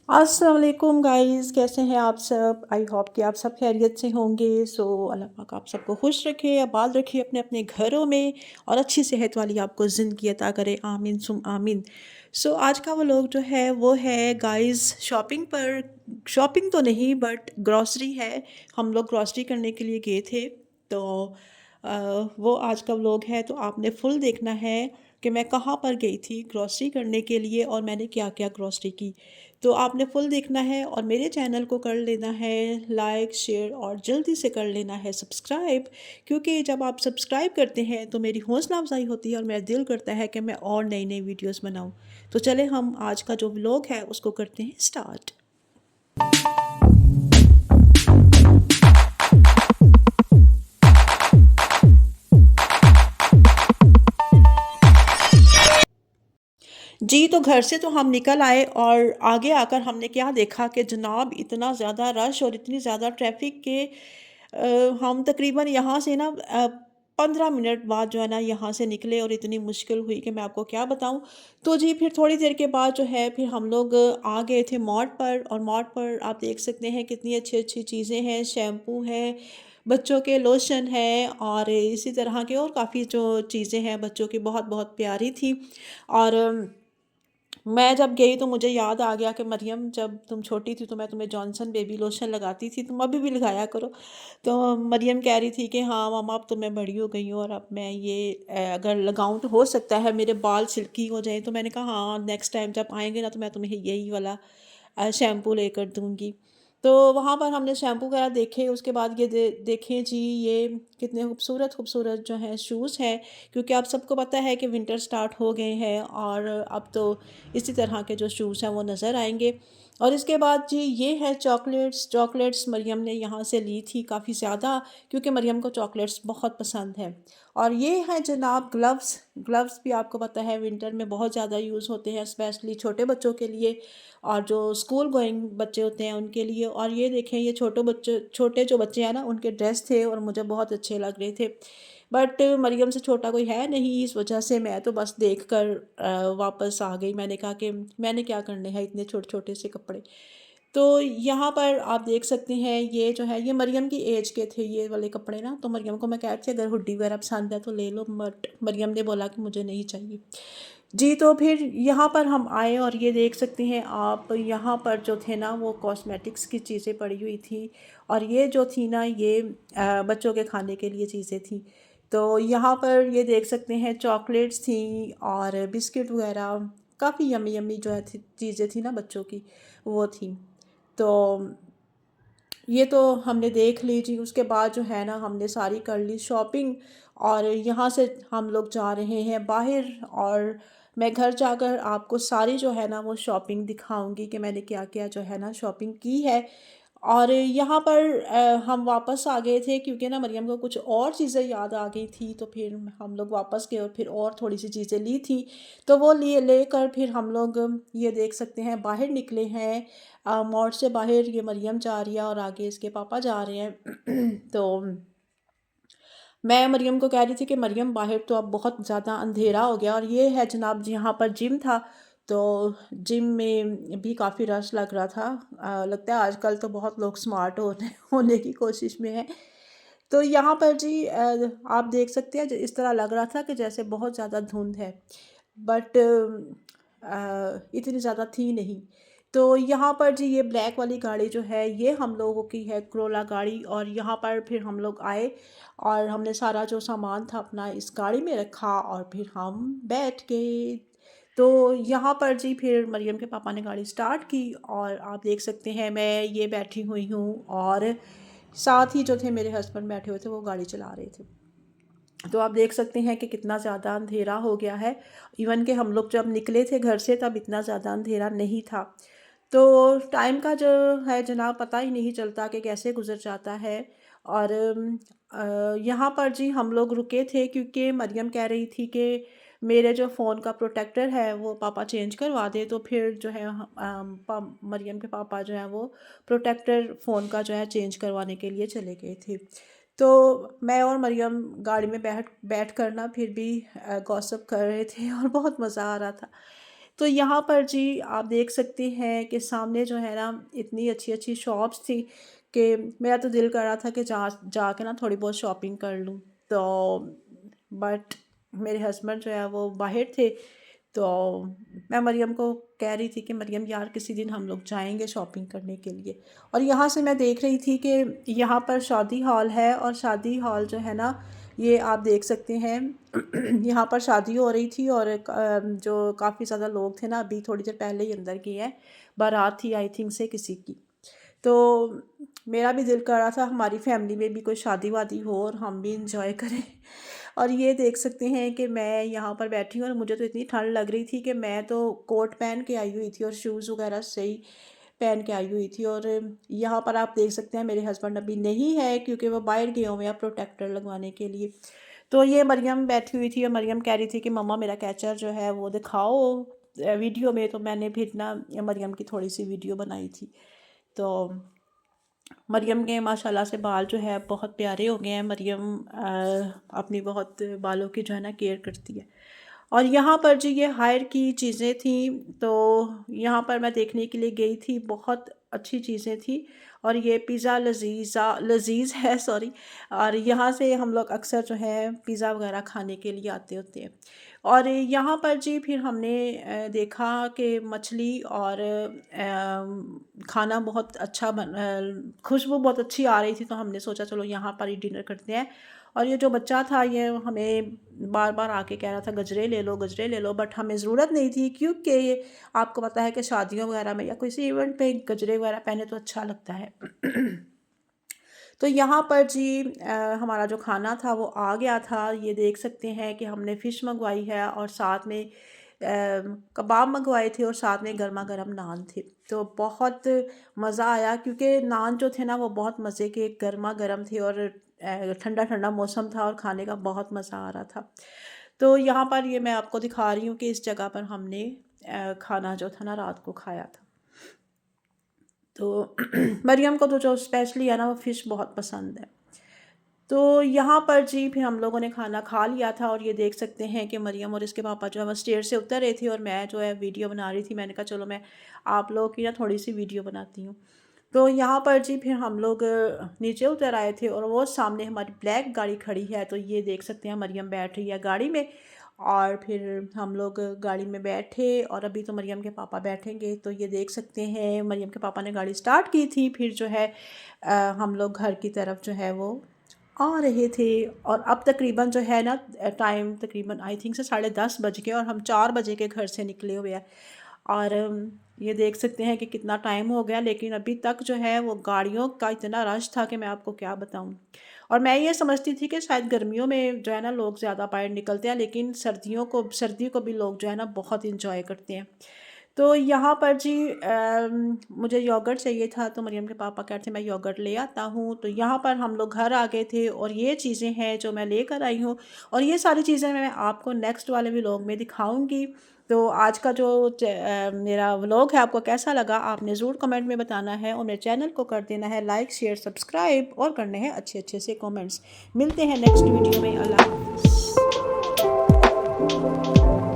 अस्सलाम वालेकुम गाइस, कैसे हैं आप सब? आई होप कि आप सब खैरियत से होंगे। अल्लाह पाक आप सबको खुश रखे, आबाद रखे अपने अपने घरों में और अच्छी सेहत वाली आपको ज़िंदगी अता करे। आमीन सुम आमीन। आज का वो लोग जो है वो है गाइस शॉपिंग पर। शॉपिंग तो नहीं बट ग्रॉसरी है। हम लोग ग्रॉसरी करने के लिए गए थे। तो वो आज का व्लॉग है, तो आपने फुल देखना है कि मैं कहाँ पर गई थी ग्रॉसरी करने के लिए और मैंने क्या क्या ग्रॉसरी की। तो आपने फुल देखना है और मेरे चैनल को कर लेना है लाइक शेयर और जल्दी से कर लेना है सब्सक्राइब, क्योंकि जब आप सब्सक्राइब करते हैं तो मेरी हौसला अफजाई होती है और मेरा दिल करता है कि मैं और नई नई वीडियोस बनाऊं। तो चले हम आज का जो व्लॉग है उसको करते हैं स्टार्ट। जी, तो घर से तो हम निकल आए और आगे आकर हमने क्या देखा कि जनाब इतना ज़्यादा रश और इतनी ज़्यादा ट्रैफ़िक के हम तकरीबन यहाँ से ना 15 मिनट बाद जो है ना यहाँ से निकले और इतनी मुश्किल हुई कि मैं आपको क्या बताऊँ। तो जी फिर थोड़ी देर के बाद जो है फिर हम लोग आ गए थे मॉल पर, और मॉल पर आप देख सकते हैं कितनी अच्छी-अच्छी चीज़ें हैं, शैम्पू है, बच्चों के लोशन है और इसी तरह के और काफ़ी जो चीज़ें हैं बच्चों की बहुत-बहुत प्यारी थी। और मैं जब गई तो मुझे याद आ गया कि मरियम जब तुम छोटी थी तो मैं तुम्हें जॉनसन बेबी लोशन लगाती थी, तुम अभी भी लगाया करो। तो मरियम कह रही थी कि हाँ मम्मा अब तो मैं बड़ी हो गई हूँ और अब मैं ये अगर लगाऊं तो हो सकता है मेरे बाल सिल्की हो जाएं। तो मैंने कहा हाँ नेक्स्ट टाइम जब आएंगे ना तो मैं तुम्हें यही वाला शैम्पू लेकर दूंगी। तो वहाँ पर हमने शैम्पू वगैरह देखे, उसके बाद ये देखें जी ये कितने खूबसूरत खूबसूरत जो हैं शूज़ हैं, क्योंकि आप सबको पता है कि विंटर स्टार्ट हो गए हैं और अब तो इसी तरह के जो शूज़ हैं वो नज़र आएंगे। और इसके बाद जी ये है चॉकलेट्स। चॉकलेट्स मरियम ने यहाँ से ली थी काफ़ी ज़्यादा, क्योंकि मरियम को चॉकलेट्स बहुत पसंद है। और ये है जनाब ग्लव्स। ग्लव्स भी आपको पता है विंटर में बहुत ज़्यादा यूज़ होते हैं, स्पेशली छोटे बच्चों के लिए और जो स्कूल गोइंग बच्चे होते हैं उनके लिए। और ये देखें ये छोटे जो बच्चे हैं ना उनके ड्रेस थे और मुझे बहुत अच्छे लग रहे थे। बट मरियम से छोटा कोई है नहीं, इस वजह से मैं तो बस देख कर वापस आ गई। मैंने कहा कि मैंने क्या करने हैं इतने छोटे छोटे से कपड़े। तो यहाँ पर आप देख सकते हैं ये जो है ये मरियम की एज के थे ये वाले कपड़े ना। तो मरियम को मैं कह रही थी अगर हुड्डी वगैरह पसंद है तो ले लो, बट मरियम ने बोला कि मुझे नहीं चाहिए। जी तो फिर यहाँ पर हम आए और ये देख सकते हैं आप यहाँ पर जो थे ना वो कॉस्मेटिक्स की चीज़ें पड़ी हुई थी। और ये जो थी ना ये बच्चों के खाने के लिए चीज़ें थी। तो यहाँ पर ये देख सकते हैं चॉकलेट्स थी और बिस्किट वगैरह काफ़ी यमी यमी जो है चीज़ें थी ना बच्चों की वो थी। तो ये तो हमने देख ली जी। उसके बाद जो है ना हमने सारी कर ली शॉपिंग और यहाँ से हम लोग जा रहे हैं बाहर। और मैं घर जाकर आपको सारी जो है ना वो शॉपिंग दिखाऊंगी कि मैंने क्या क्या जो है ना शॉपिंग की है। और यहाँ पर हम वापस आ गए थे क्योंकि ना मरियम को कुछ और चीज़ें याद आ गई थी, तो फिर हम लोग वापस गए और फिर और थोड़ी सी चीज़ें ली थी। तो वो लिए लेकर फिर हम लोग ये देख सकते हैं बाहर निकले हैं। मॉल से बाहर ये मरियम जा रही है और आगे इसके पापा जा रहे हैं। तो मैं मरियम को कह रही थी कि मरियम बाहर तो अब बहुत ज़्यादा अंधेरा हो गया। और ये है जनाब जी यहाँ पर जिम था। तो जिम में भी काफ़ी रश लग रहा था। लगता है आजकल तो बहुत लोग स्मार्ट होने होने की कोशिश में हैं। तो यहाँ पर जी आप देख सकते हैं इस तरह लग रहा था कि जैसे बहुत ज़्यादा धुंध है, बट इतनी ज़्यादा थी नहीं। तो यहाँ पर जी ये ब्लैक वाली गाड़ी जो है ये हम लोगों की है क्रोला गाड़ी। और यहाँ पर फिर हम लोग आए और हमने सारा जो सामान था अपना इस गाड़ी में रखा और फिर हम बैठ गए। तो यहाँ पर जी फिर मरियम के पापा ने गाड़ी स्टार्ट की और आप देख सकते हैं मैं ये बैठी हुई हूँ और साथ ही जो थे मेरे हस्बैंड बैठे हुए थे वो गाड़ी चला रहे थे। तो आप देख सकते हैं कि कितना ज़्यादा अंधेरा हो गया है। इवन कि हम लोग जब निकले थे घर से तब इतना ज़्यादा अंधेरा नहीं था। तो टाइम का जो है जनाब पता ही नहीं चलता कि कैसे गुजर जाता है। और यहाँ पर जी हम लोग रुके थे क्योंकि मरियम कह रही थी कि मेरे जो फ़ोन का प्रोटेक्टर है वो पापा चेंज करवा दे। तो फिर जो है मरियम के पापा जो है वो प्रोटेक्टर फ़ोन का जो है चेंज करवाने के लिए चले गए थे। तो मैं और मरियम गाड़ी में बैठ बैठ कर ना फिर भी गॉसिप कर रहे थे और बहुत मज़ा आ रहा था। तो यहाँ पर जी आप देख सकते हैं कि सामने जो है ना इतनी अच्छी-अच्छी शॉप्स थी कि मेरा तो दिल कर रहा था कि जाके ना थोड़ी बहुत शॉपिंग कर लूँ। तो बट मेरे हस्बैंड जो है वो बाहर थे, तो मैं मरियम को कह रही थी कि मरियम यार किसी दिन हम लोग जाएँगे शॉपिंग करने के लिए। और यहाँ से मैं देख रही थी कि यहाँ पर शादी हॉल है, और शादी हॉल जो है ना ये आप देख सकते हैं यहाँ पर शादी हो रही थी, और जो काफ़ी ज़्यादा लोग थे ना, अभी थोड़ी देर पहले ही अंदर गए हैं। बारात थी आई थिंक से किसी की। तो मेरा भी दिल कर रहा था हमारी फैमिली में भी कोई शादी वादी हो और हम भी इंजॉय करें। और ये देख सकते हैं कि मैं यहाँ पर बैठी हूँ और मुझे तो इतनी ठंड लग रही थी कि मैं तो कोट पहन के आई हुई थी और शूज़ वगैरह सही पहन के आई हुई थी। और यहाँ पर आप देख सकते हैं मेरे हस्बैंड अभी नहीं है क्योंकि वो बाहर गए हुए हैं प्रोटेक्टर लगवाने के लिए। तो ये मरियम बैठी हुई थी और मरियम कह रही थी कि मम्मा मेरा कैचर जो है वो दिखाओ वीडियो में। तो मैंने फिर ना मरियम की थोड़ी सी वीडियो बनाई थी। तो मरियम के माशाल्लाह से बाल जो है बहुत प्यारे हो गए हैं। मरियम अपनी बहुत बालों की जो है ना केयर करती है। और यहाँ पर जी ये हायर की चीज़ें थी, तो यहाँ पर मैं देखने के लिए गई थी, बहुत अच्छी चीज़ें थी। और ये पिज़्ज़ा लजीज़ है सॉरी। और यहाँ से हम लोग अक्सर जो है पिज़्ज़ा वगैरह खाने के लिए आते होते हैं। और यहाँ पर जी फिर हमने देखा कि मछली और खाना बहुत अच्छा खुशबू बहुत अच्छी आ रही थी, तो हमने सोचा चलो यहाँ पर ही डिनर करते हैं। और ये जो बच्चा था ये हमें बार बार आके कह रहा था गजरे ले लो गजरे ले लो, बट हमें ज़रूरत नहीं थी क्योंकि ये आपको पता है कि शादियों वगैरह में या किसी इवेंट पे गजरे वगैरह पहने तो अच्छा लगता है। तो यहाँ पर जी हमारा जो खाना था वो आ गया था। ये देख सकते हैं कि हमने फ़िश मंगवाई है और साथ में कबाब मंगवाए थे और साथ में गर्मा गर्म नान थे। तो बहुत मज़ा आया क्योंकि नान जो थे ना वो बहुत मज़े के गर्मा गर्म थे, और ठंडा ठंडा मौसम था और खाने का बहुत मज़ा आ रहा था। तो यहाँ पर ये मैं आपको दिखा रही हूँ कि इस जगह पर हमने खाना जो था ना रात को खाया था। तो मरियम को तो जो स्पेशली है ना वो फ़िश बहुत पसंद है। तो यहाँ पर जी फिर हम लोगों ने खाना खा लिया था, और ये देख सकते हैं कि मरियम और इसके पापा जो है वो स्टेयर से उतर रहे थे और मैं जो है वीडियो बना रही थी। मैंने कहा चलो मैं आप लोगों की ना थोड़ी सी वीडियो बनाती हूँ। तो यहाँ पर जी फिर हम लोग नीचे उतर आए थे, और वो सामने हमारी ब्लैक गाड़ी खड़ी है। तो ये देख सकते हैं मरियम बैठ रही है गाड़ी में, और फिर हम लोग गाड़ी में बैठे, और अभी तो मरियम के पापा बैठेंगे। तो ये देख सकते हैं मरियम के पापा ने गाड़ी स्टार्ट की थी, फिर जो है हम लोग घर की तरफ जो है वो आ रहे थे। और अब तकरीबन जो है ना टाइम तकरीबन आई थिंक से 10:30 बज गए, और हम 4 बजे के घर से निकले हुए हैं। और ये देख सकते हैं कि कितना टाइम हो गया, लेकिन अभी तक जो है वो गाड़ियों का इतना रश था कि मैं आपको क्या बताऊं। और मैं ये समझती थी कि शायद गर्मियों में जो है ना लोग ज़्यादा बाहर निकलते हैं, लेकिन सर्दी को भी लोग जो है ना बहुत इंजॉय करते हैं। तो यहाँ पर जी मुझे योगर्ट चाहिए था, तो मरियम के पापा कहते मैं योगर्ट ले आता हूँ। तो यहाँ पर हम लोग घर आ गए थे, और ये चीज़ें हैं जो मैं लेकर आई हूँ, और ये सारी चीज़ें मैं आपको नेक्स्ट वाले व्लॉग में दिखाऊंगी। तो आज का जो मेरा व्लॉग है आपको कैसा लगा आपने ज़रूर कमेंट में बताना है, और मेरे चैनल को कर देना है लाइक शेयर सब्सक्राइब, और करने हैं अच्छे अच्छे से कमेंट्स। मिलते हैं नेक्स्ट वीडियो में। अल्लाह हाफ़िज़।